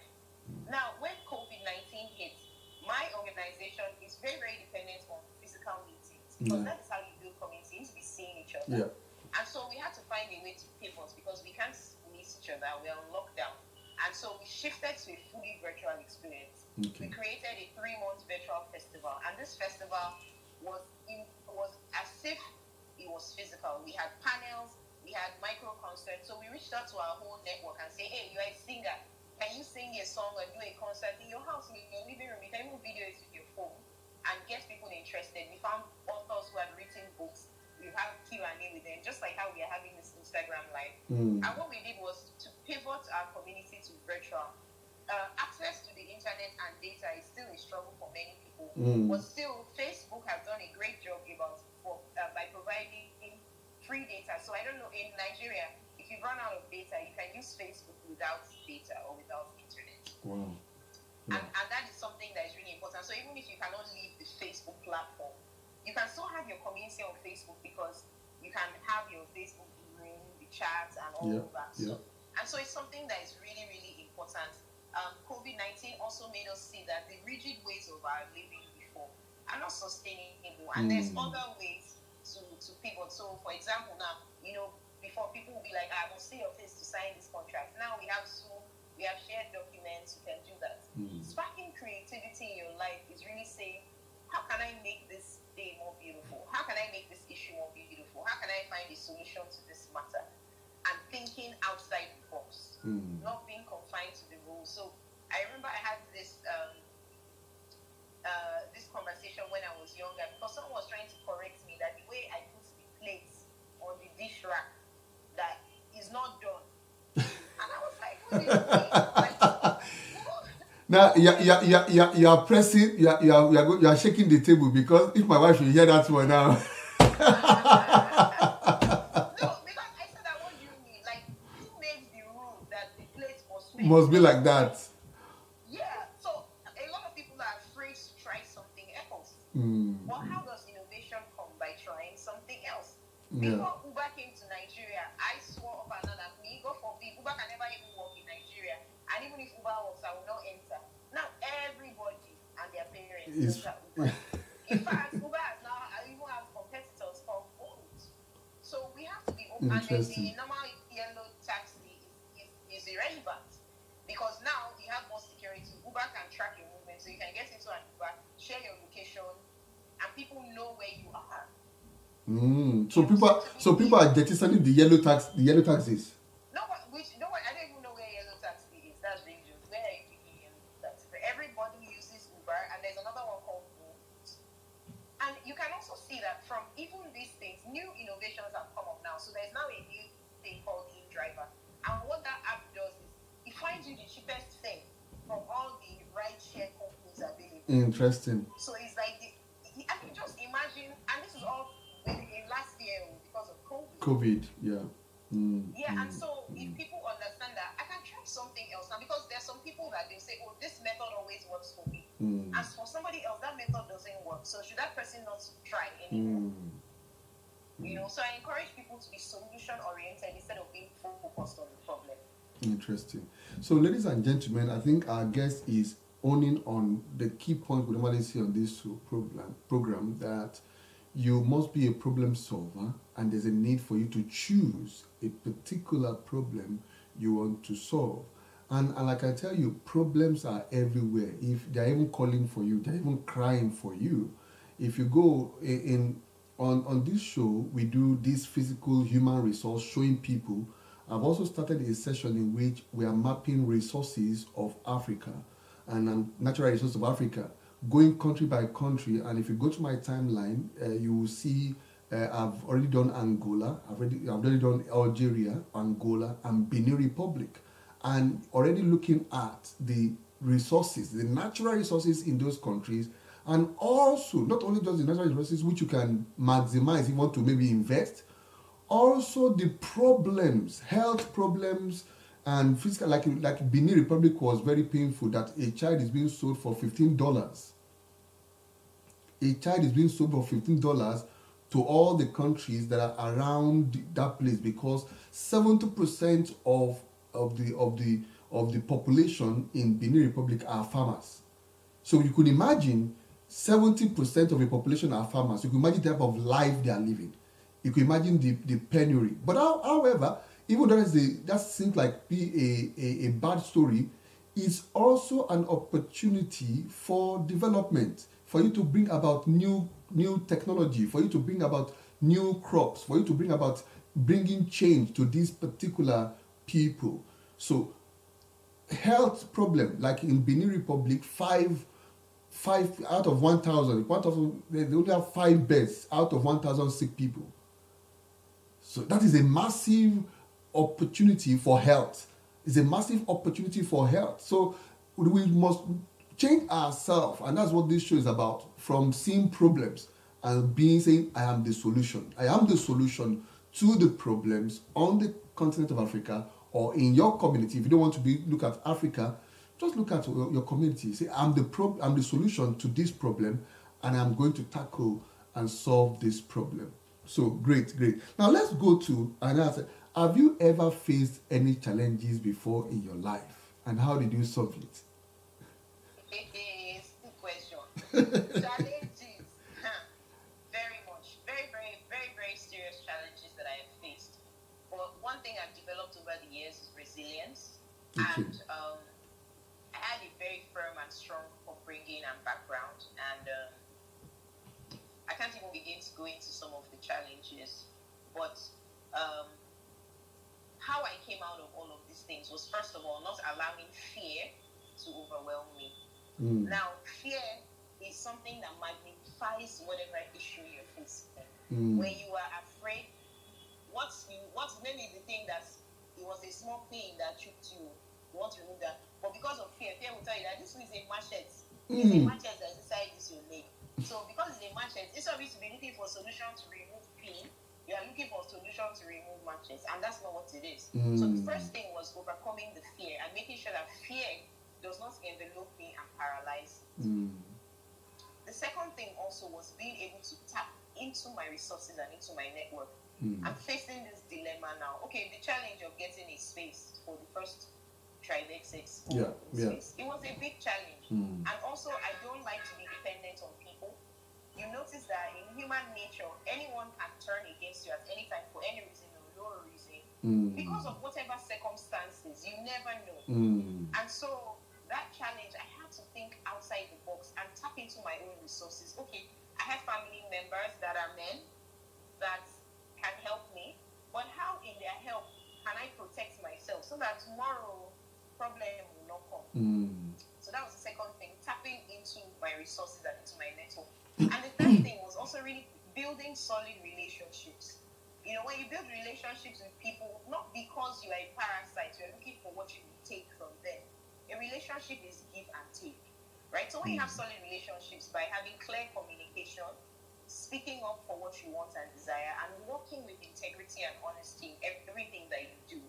Now, when COVID-19 hit, my organization is very, very dependent on physical meetings because that is how you build community. You need to be seeing each other. Yeah. And so we had to find a way to pivot because we can't meet each other. We're on lockdown. And so we shifted to a fully virtual experience. Okay. We created a 3-month virtual festival. And this festival was as if it was physical. We had panels, we had micro concerts. So we reached out to our whole network and say, hey, you're a singer. Can you sing a song or do a concert in your house, in your living room? You can even video it with your phone and get people interested. We found authors who had written books. We have Q&A with them, just like how we are having this Instagram live. And what we did was to pivot our community to virtual. Access to the internet and data is still a struggle for many people, but still, Facebook has done a great job by providing free data. So I don't know, in Nigeria, if you run out of data, you can use Facebook without data or without internet. Wow. And that is something that is really important. So even if you cannot leave the Facebook platform, you can still have your community on Facebook because you can have your Facebook room, the chats, and all of that. And so it's something that is really, really important. COVID-19 also made us see that the rigid ways of our living before are not sustainable. And there's other ways to pivot. So, for example, now, before people will be like, I will see your face to sign this contract. Now we have Zoom, we have shared documents, you can do that. Sparking creativity in your life is really saying, how can I make this day more beautiful? How can I make this issue more beautiful? How can I find a solution to this matter? And thinking outside the box, not being confined to the rules. So I remember I had this this conversation when I was younger because someone was trying to correct me that the way I put the plates on the dish rack that is not done. And I was like, what is this? Now you are pressing, you are shaking the table because if my wife will hear that one now. No, because I said that what do you mean? Like, who makes the rule that the plate must be like that? Yeah. So a lot of people are afraid to try something else. Well, how does innovation come by trying something else? Before Uber came to Nigeria, I swore up and down that me, God forbid, Uber can never even work in Nigeria. And even if Uber works, I will not enter. Now everybody and their parents enter Uber. In fact, Uber has now even have competitors called Bolt. So we have to be open. And then the normal yellow taxi is irrelevant because now you have more security. Uber can track your movement, so you can get into an Uber, share your location, and people know where you are. So people are jettisoning the yellow taxis. No, I don't even know where yellow taxi is. That's dangerous. Where are you picking yellow taxi? Everybody uses Uber, and there's another one called Bolt. And you can also see that from even these things, new innovations have come up now. So there's now a new thing called InDriver. And what that app does is it finds you the cheapest thing from all the ride-share companies available. Interesting. So it's like, I can just imagine, and this is all in last year because of COVID. And so if people understand that, I can try something else now because there's some people that they say, oh, this method always works for me. As for somebody else, that method doesn't work. So should that person not try anymore? So I encourage people to be solution oriented instead of being focused on the problem. Interesting. So, ladies and gentlemen, I think our guest is owning on the key point we normally see on this program that you must be a problem solver and there's a need for you to choose a particular problem you want to solve. And like I tell you, problems are everywhere. If they're even calling for you, they're even crying for you. If you go on this show, we do this physical human resource showing people. I've also started a session in which we are mapping resources of Africa and natural resources of Africa, going country by country. And if you go to my timeline, you will see I've already done Angola, I've already done Algeria, Angola, and Benin Republic, and already looking at the resources, the natural resources in those countries, and also not only just the natural resources which you can maximize if you want to maybe invest, also the problems, health problems, and physical, like Benin Republic was very painful that a child is being sold for $15. A child is being sold for $15 to all the countries that are around that place, because 70% of the population in Benin Republic are farmers. So you could imagine 70% of the population are farmers. You could imagine the type of life they are living. You could imagine the penury. But however, even though that seems like be a bad story, it's also an opportunity for development, for you to bring about new technology, for you to bring about new crops, for you to bring about bringing change to these particular people. So health problem, like in Benin Republic, five out of 1,000, they only have 5 beds out of 1,000 sick people. So that is a massive opportunity for health. It's a massive opportunity for health. So we must change ourselves, and that's what this show is about. From seeing problems and saying, I am the solution. I am the solution to the problems on the continent of Africa or in your community. If you don't want to look at Africa, just look at your community. Say, I'm the solution to this problem, and I'm going to tackle and solve this problem. So great. Now let's go to another. Have you ever faced any challenges before in your life, and how did you solve it? It's a good question. Challenges, very much, very serious challenges that I have faced. But one thing I've developed over the years is resilience, Okay. and I had a very firm and strong upbringing and background, and I can't even begin to go into some of the challenges. But how I came out of all of these things was, first of all, not allowing fear to overwhelm me. Now, fear is something that magnifies whatever issue you're facing. When you are afraid, what's maybe the thing that it was a small thing that tripped you, you want to remove that, but because of fear will tell you that this is a machete. It's a machete that's inside this your leg. So because it's a machete, instead of you to be looking for a solution to remove pain, you are looking for a solution to remove matches, and that's not what it is. So the first thing was overcoming the fear and making sure that fear does not envelope me and paralyze. The second thing also was being able to tap into my resources and into my network. I'm facing this dilemma now. Okay, the challenge of getting a space for the first Tribex Expo space. It was a big challenge. And also, I don't like to be dependent on people. You notice that in human nature, anyone can turn against you at any time for any reason or no reason. Because of whatever circumstances, you never know. And so that challenge, I had to think outside the box and tap into my own resources. Okay, I have family members that are men that can help me, but how in their help can I protect myself so that tomorrow problem will not come? So that was the second thing, tapping into my resources and into my network. And the third thing was also really building solid relationships. You know, when you build relationships with people, not because you are a parasite, you're looking for what you will take from them. A relationship is give and take, right? So when you have solid relationships, by having clear communication, speaking up for what you want and desire, and working with integrity and honesty in everything that you do,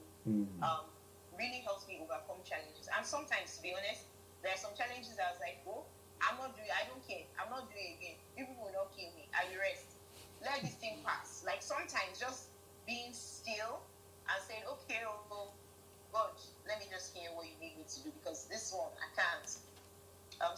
really helps me overcome challenges. And sometimes, to be honest, there are some challenges that I was like, oh, I don't care. I'm not doing it again. People will not kill me. I will rest. Let this thing pass. Like sometimes just being still and saying, okay, oh, God, let me just hear what you need me to do, because this one, I can't.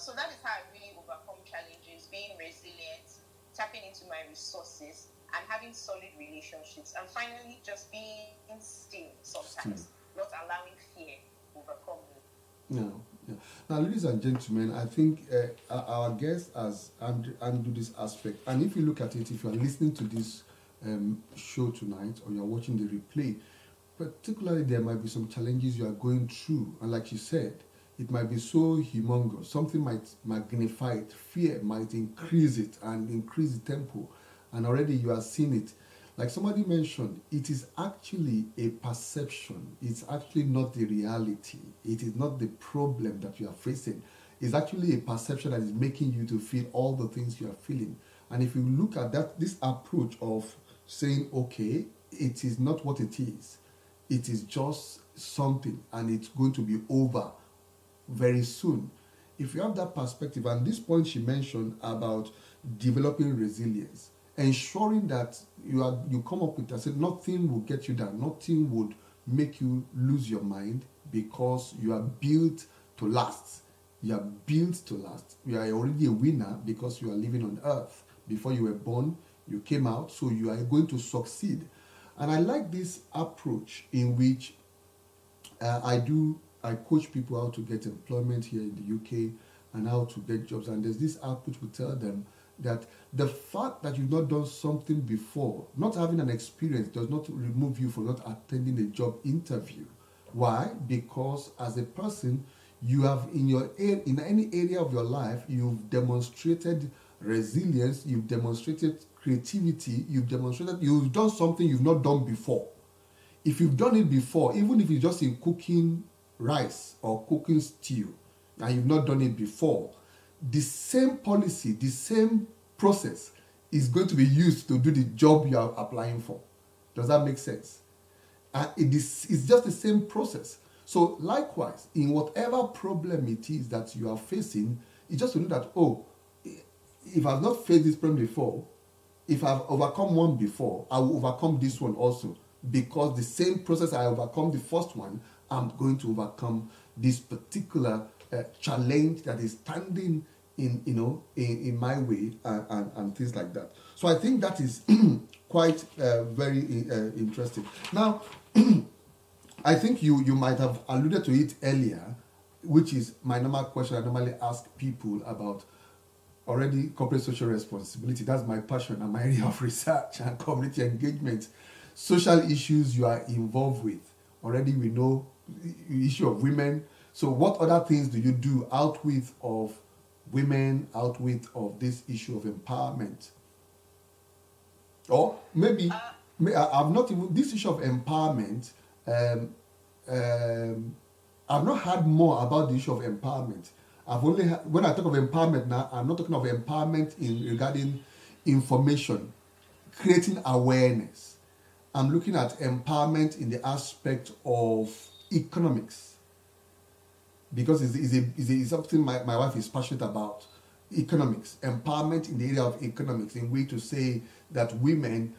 So that is how I really overcome challenges, being resilient, tapping into my resources, and having solid relationships. And finally, just being still sometimes, not allowing fear overcome me. No. Now, ladies and gentlemen, I think our guest has handled this aspect. And if you look at it, if you are listening to this show tonight or you are watching the replay, particularly there might be some challenges you are going through. And like you said, it might be so humongous. Something might magnify it. Fear might increase it and increase the tempo. And already you are seeing it. Like somebody mentioned, it is actually a perception. It's actually not the reality. It is not the problem that you are facing. It's actually a perception that is making you to feel all the things you are feeling. And if you look at this approach of saying, okay, it is not what it is. It is just something and it's going to be over very soon. If you have that perspective, and this point she mentioned about developing resilience, ensuring that you come up with, I said, nothing will get you down, nothing would make you lose your mind, because you are built to last. You are built to last. You are already a winner because you are living on earth. Before you were born, you came out, so you are going to succeed. And I like this approach in which I coach people how to get employment here in the UK and how to get jobs. And there's this approach we tell them that the fact that you've not done something before, not having an experience, does not remove you from not attending a job interview. Why? Because as a person, you have in any area of your life, you've demonstrated resilience, you've demonstrated creativity, you've done something you've not done before. If you've done it before, even if it's just in cooking rice or cooking stew, and you've not done it before, the same policy, the same process is going to be used to do the job you are applying for. Does that make sense? And it's just the same process. So likewise, in whatever problem it is that you are facing, it's just to know that, oh, if I've not faced this problem before, if I've overcome one before, I will overcome this one also. Because the same process I overcome the first one, I'm going to overcome this particular challenge that is standing in my way, and things like that. So I think that is quite very interesting. Now, I think you might have alluded to it earlier, which is my normal question I normally ask people about. Already, corporate social responsibility, that's my passion and my area of research and community engagement. Social issues you are involved with. Already we know the issue of women. So what other things do you do out with of women, out with of this issue of empowerment? Or maybe I've not even, this issue of empowerment, I've not heard more about the issue of empowerment. I've only when I talk of empowerment now, I'm not talking of empowerment in regarding information, creating awareness. I'm looking at empowerment in the aspect of economics, because it's something my wife is passionate about. Economics, empowerment in the area of economics, in way to say that women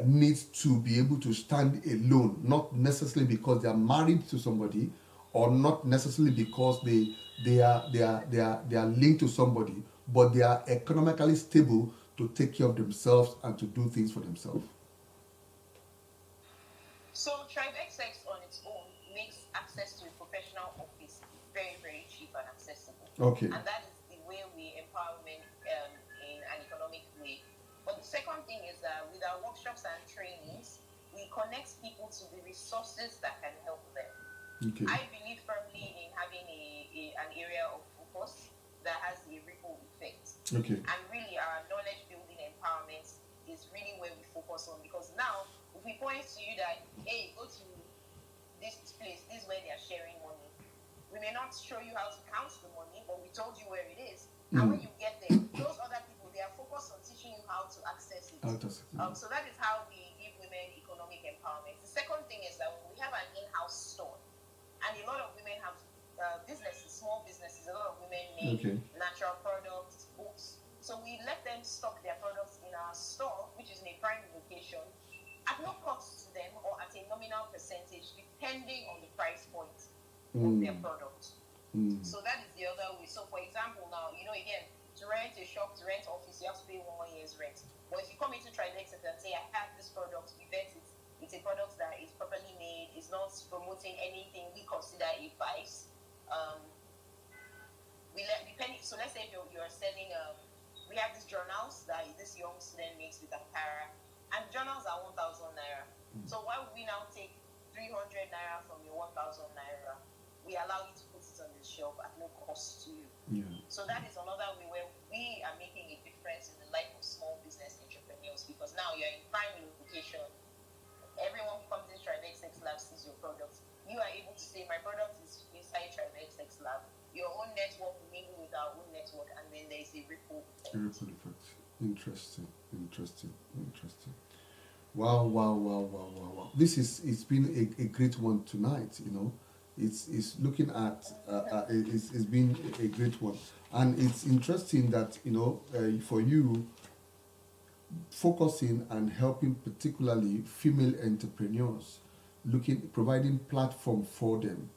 need to be able to stand alone, not necessarily because they are married to somebody, or not necessarily because they are linked to somebody, but they are economically stable to take care of themselves and to do things for themselves. So TribeXX on its own makes access to a professional office very, very cheap and accessible. Okay. And that is the way we empower men in an economic way. But the second thing is that with our workshops and trainings, we connect people to the resources that can help them. Okay. I believe firmly in having an area of focus that has a ripple effect. Okay. And really our knowledge building empowerment is really where we focus on, because now if we point to you that, hey, go to this place, this is where they are sharing money. We may not show you how to count the money, but we told you where it is. And when you get there, those other people, they are focused on teaching you how to access it. So that is how we give women economic empowerment. The second thing is that we have an in-house store. And a lot of women have businesses, small businesses. A lot of women make natural products, books. So we let them stock their products in our store, which is in a prime location, at no cost to them or at a nominal percentage, depending on the price point of their product. So that is the other way. So for example, now, again, to rent a shop, to rent office, you have to pay 1 year's rent. But if you come into TribeXX and say, I have this product, we vet it, it's a product that is properly made, is not promoting anything we consider a vice. So let's say if you're selling, we have these journals that this young student makes with Ankara, and journals are 1,000 naira. So why would we now take 300 naira from your 1,000 naira? We allow you to put it on the shelf at no cost to you. Yeah. So that is another way where we are making a difference in the life of small business entrepreneurs, because now you're in prime location. Everyone who comes in TribeXX Lab sees your product. You are able to say, my product is inside TribeXX Lab. Your own network will mingle with our own network, and then there is a ripple effect. Interesting. Wow. It's been a great one tonight, It's looking at, it's been a great one. And it's interesting that, for you, focusing and helping particularly female entrepreneurs, providing platform for them.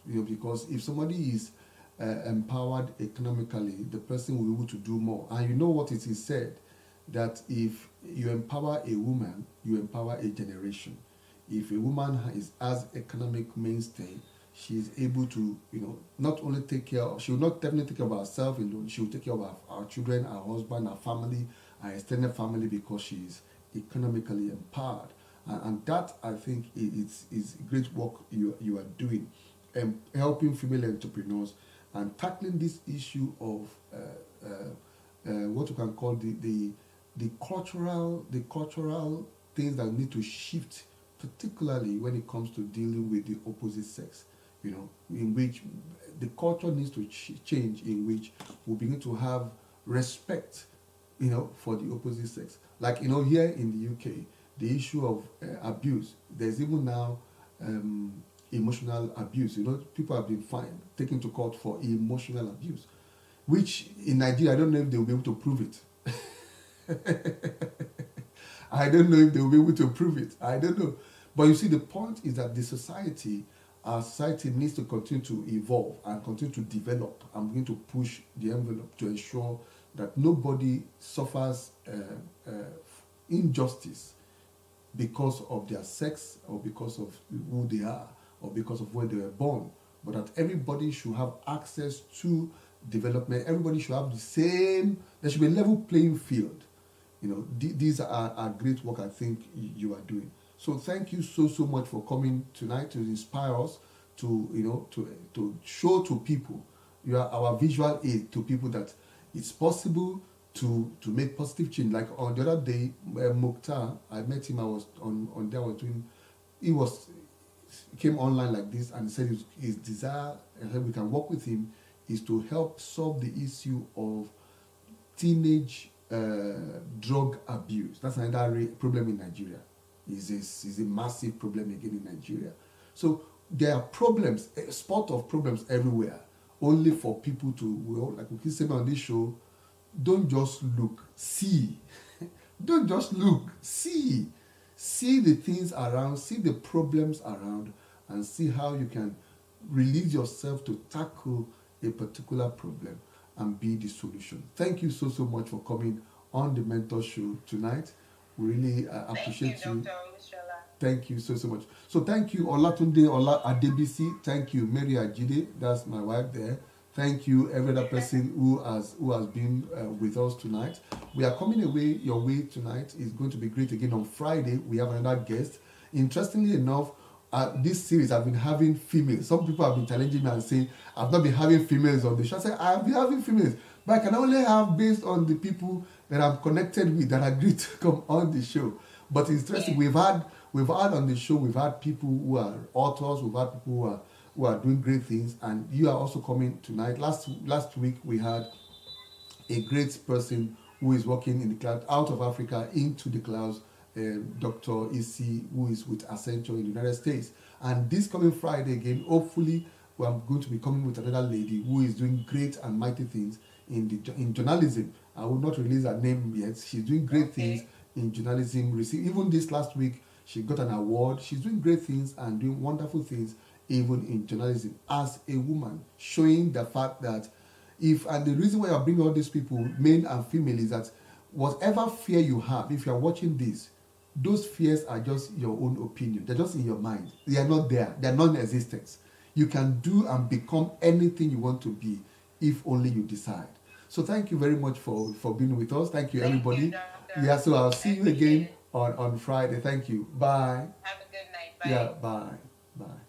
Because if somebody is empowered economically, the person will be able to do more. And you know what it is said, that if you empower a woman, you empower a generation. If a woman has economic mainstay, she is able to, not only take care of, she will not definitely take care of herself alone, she will take care of our children, our husband, our family, our extended family, because she is economically empowered. And that, I think, is great work you are doing, helping female entrepreneurs and tackling this issue of what you can call the cultural things that need to shift, particularly when it comes to dealing with the opposite sex. In which the culture needs to change, in which we begin to have respect, for the opposite sex. Like, here in the UK, the issue of abuse, there's even now emotional abuse. People have been taken to court for emotional abuse, which in Nigeria, I don't know if they'll be able to prove it. I don't know if they'll be able to prove it. I don't know. But you see, the point is that our society needs to continue to evolve and continue to develop. I'm going to push the envelope to ensure that nobody suffers injustice because of their sex, or because of who they are, or because of where they were born, but that everybody should have access to development. Everybody should have there should be a level playing field. These are great work I think you are doing. So thank you so much for coming tonight to inspire us, to show to people. You are our visual aid to people that it's possible to make positive change. Like on the other day, Mukhtar, I met him. I was on there. I was doing. He came online like this and said his desire, and we can work with him, is to help solve the issue of teenage drug abuse. That's another problem in Nigeria. Is a massive problem again in Nigeria. So there are problems, a spot of problems everywhere. Only for people to, like we keep saying on this show, don't just look, see. Don't just look, see. See the things around, see the problems around, and see how you can release yourself to tackle a particular problem and be the solution. Thank you so much for coming on the Mentor Show tonight. We really appreciate you. Thank you, Dr. Olushola. Thank you so much. So thank you, Olatunde Ola Adebisi. Thank you, Mary Ajide. That's my wife there. Thank you, every other person who has been with us tonight. We are coming your way tonight. It's going to be great again on Friday. We have another guest. Interestingly enough, this series I've been having females. Some people have been challenging me and saying I've not been having females on the show. I say I've been having females, but I can only have based on the people that I'm connected with that agreed to come on the show. But it's interesting. We've had on the show, we've had people who are authors, we've had people who are doing great things, and you are also coming tonight. Last week we had a great person who is working in the cloud, out of Africa into the clouds, Dr. Isi, who is with Accenture in the United States. And this coming Friday again, hopefully, I'm going to be coming with another lady who is doing great and mighty things in journalism. I will not release her name yet. She's doing great things in journalism. Even this last week, she got an award. She's doing great things and doing wonderful things even in journalism as a woman, showing the fact that and the reason why I bring all these people, men and female, is that whatever fear you have, if you are watching this, those fears are just your own opinion. They're just in your mind. They are not there. They are non-existent. You can do and become anything you want to be if only you decide. So thank you very much for being with us. Thank you, everybody. Yeah, so I'll see you again on Friday. Thank you. Bye. Have a good night. Bye. Yeah, bye. Bye.